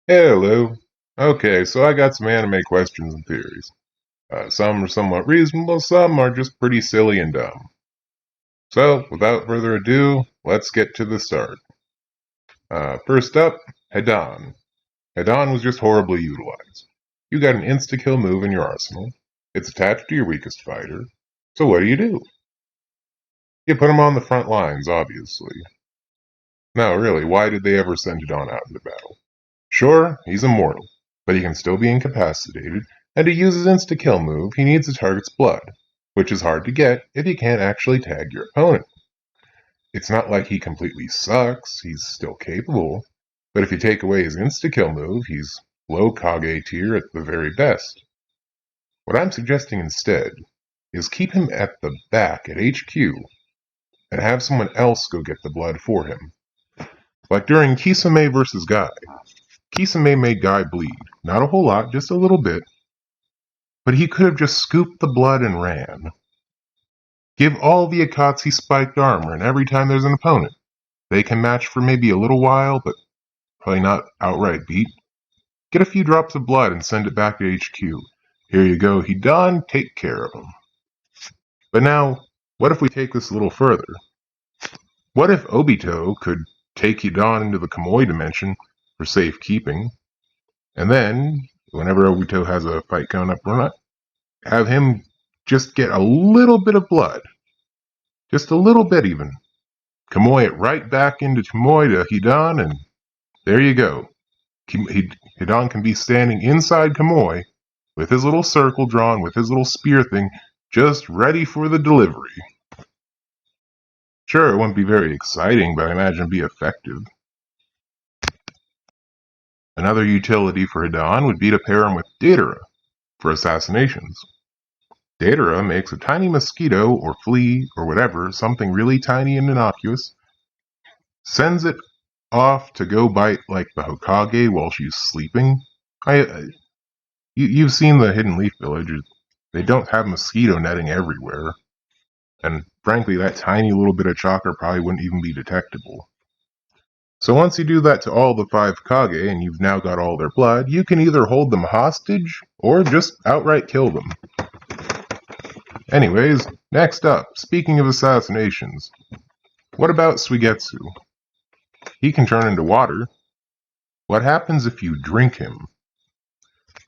Hello. Okay, so I got some anime questions and theories. Some are somewhat reasonable, some are just pretty silly and dumb. So, without further ado, let's get to the start. First up, Hidan. Hidan was just horribly utilized. You got an insta-kill move in your arsenal. It's attached to your weakest fighter. So what do? You put him on the front lines, obviously. No, really, why did they ever send Hidan out into battle? Sure, he's immortal, but he can still be incapacitated, and to use his insta-kill move, he needs the target's blood, which is hard to get if you can't actually tag your opponent. It's not like he completely sucks, he's still capable, but if you take away his insta-kill move, he's low Kage tier at the very best. What I'm suggesting instead is keep him at the back at HQ and have someone else go get the blood for him. Like during Kisame vs. Guy. Kisame made Guy bleed. Not a whole lot, just a little bit. But he could have just scooped the blood and ran. Give all the Akatsuki spiked armor, and every time there's an opponent, they can match for maybe a little while, but probably not outright beat. Get a few drops of blood and send it back to HQ. Here you go, he done, take care of him. But now, what if we take this a little further? What if Obito could take Hidan into the Kamui dimension for safekeeping, and then, whenever Obito has a fight coming up, have him just get a little bit of blood. Just a little bit even. Kamui it right back into Kamui to Hidan, and there you go. Hidan can be standing inside Kamui with his little circle drawn, with his little spear thing, just ready for the delivery. Sure, it wouldn't be very exciting, but I imagine it'd be effective. Another utility for Hidan would be to pair him with Deidara for assassinations. Deidara makes a tiny mosquito or flea or whatever, something really tiny and innocuous, sends it off to go bite like the Hokage while she's sleeping. You've seen the Hidden Leaf Village. They don't have mosquito netting everywhere. And frankly, that tiny little bit of chakra probably wouldn't even be detectable. So once you do that to all the 5 Kage and you've now got all their blood, you can either hold them hostage or just outright kill them. Anyways, next up, speaking of assassinations, what about Suigetsu? He can turn into water. What happens if you drink him?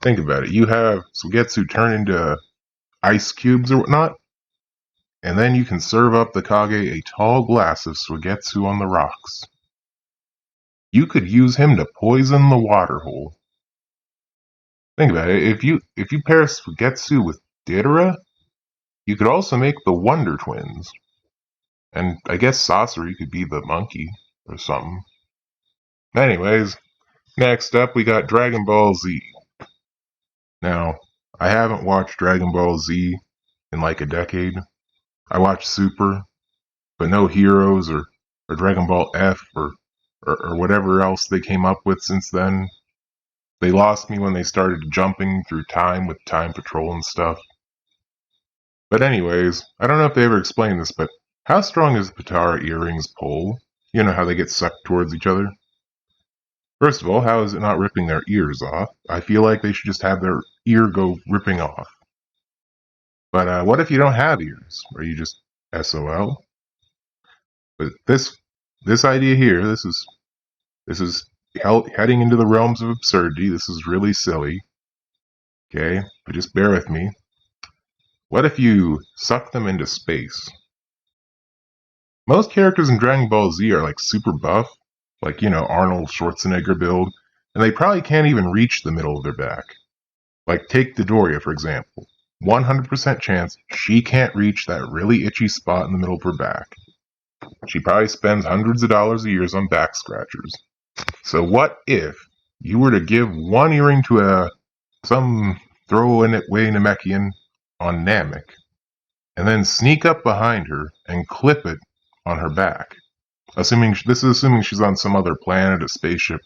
Think about it. You have Suigetsu turn into ice cubes or whatnot, and then you can serve up the Kage a tall glass of Suigetsu on the rocks. You could use him to poison the water hole. Think about it. If you pair Suigetsu with Deidara, you could also make the Wonder Twins. And I guess Sasori could be the monkey or something. Anyways, next up we got Dragon Ball Z. Now, I haven't watched Dragon Ball Z in like a decade. I watched Super, but no Heroes or Dragon Ball F or whatever else they came up with since then. They lost me when they started jumping through time with Time Patrol and stuff. But anyways, I don't know if they ever explained this, but how strong is Potara earrings pull? You know how they get sucked towards each other? First of all, how is it not ripping their ears off? I feel like they should just have their ear go ripping off. But what if you don't have ears? Are you just SOL? But this idea here, this is heading into the realms of absurdity. This is really silly. Okay, but just bear with me. What if you suck them into space? Most characters in Dragon Ball Z are like super buff, like, Arnold Schwarzenegger build, and they probably can't even reach the middle of their back. Like, take Dodoria, for example. 100% chance she can't reach that really itchy spot in the middle of her back. She probably spends hundreds of dollars a year on back scratchers. So what if you were to give one earring to some throwaway Namekian on Namek, and then sneak up behind her and clip it on her back? Assuming she's on some other planet, a spaceship,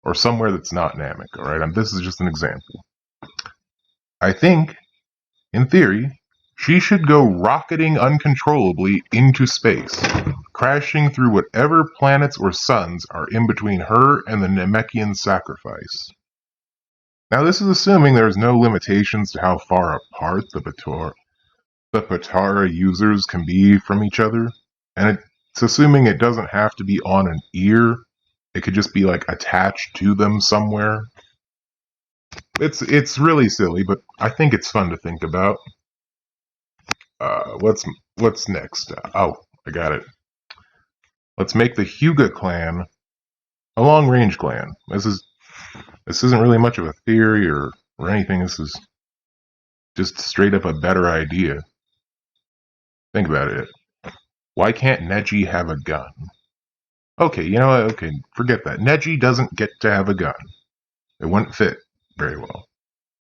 or somewhere that's not Namek, alright? And this is just an example. I think, in theory, she should go rocketing uncontrollably into space, crashing through whatever planets or suns are in between her and the Namekian sacrifice. Now this is assuming there is no limitations to how far apart the Patara users can be from each other, and it's assuming it doesn't have to be on an ear. It could just be like attached to them somewhere. It's really silly, but I think it's fun to think about. What's next? Oh, I got it. Let's make the Hyuga clan a long-range clan. This isn't really much of a theory or anything. This is just straight up a better idea. Think about it. Why can't Neji have a gun? Okay, you know what? Okay, forget that. Neji doesn't get to have a gun. It wouldn't fit very well.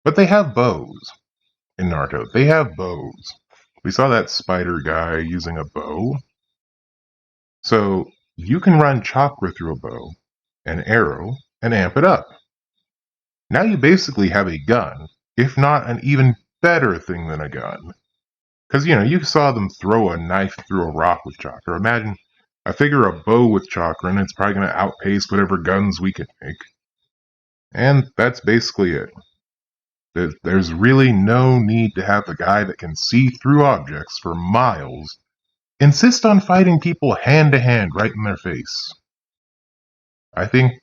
But they have bows in Naruto. They have bows. We saw that spider guy using a bow. So you can run chakra through a bow, an arrow, and amp it up. Now you basically have a gun, if not an even better thing than a gun. Because, you saw them throw a knife through a rock with chakra. Imagine, I figure a bow with chakra, and it's probably going to outpace whatever guns we can make. And that's basically it. There's really no need to have the guy that can see through objects for miles insist on fighting people hand to hand right in their face. I think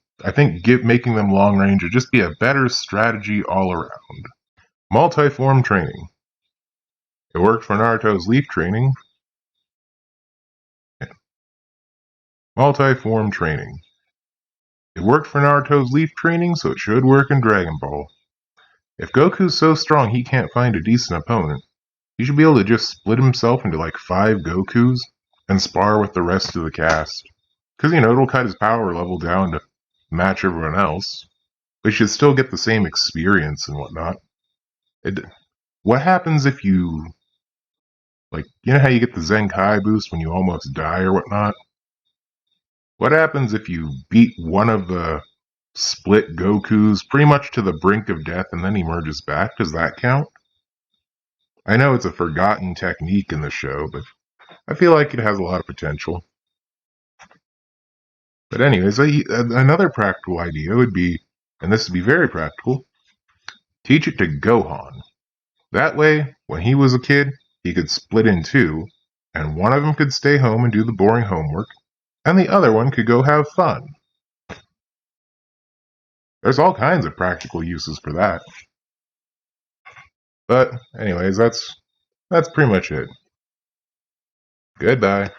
making them long range would just be a better strategy all around. Multi-form training. It worked for Naruto's Leaf training. Multi-form training. It worked for Naruto's Leaf training, so it should work in Dragon Ball. If Goku's so strong he can't find a decent opponent, he should be able to just split himself into like 5 Gokus and spar with the rest of the cast. Because, it'll cut his power level down to match everyone else. But he should still get the same experience and whatnot. What happens if you... how you get the Zenkai boost when you almost die or whatnot? What happens if you beat one of the split Gokus pretty much to the brink of death and then he emerges back? Does that count? I know it's a forgotten technique in the show, but I feel like it has a lot of potential. But anyways, another practical idea would be, and this would be very practical, teach it to Gohan. That way, when he was a kid, he could split in 2, and one of them could stay home and do the boring homework, and the other one could go have fun. There's all kinds of practical uses for that. But anyways, that's pretty much it. Goodbye.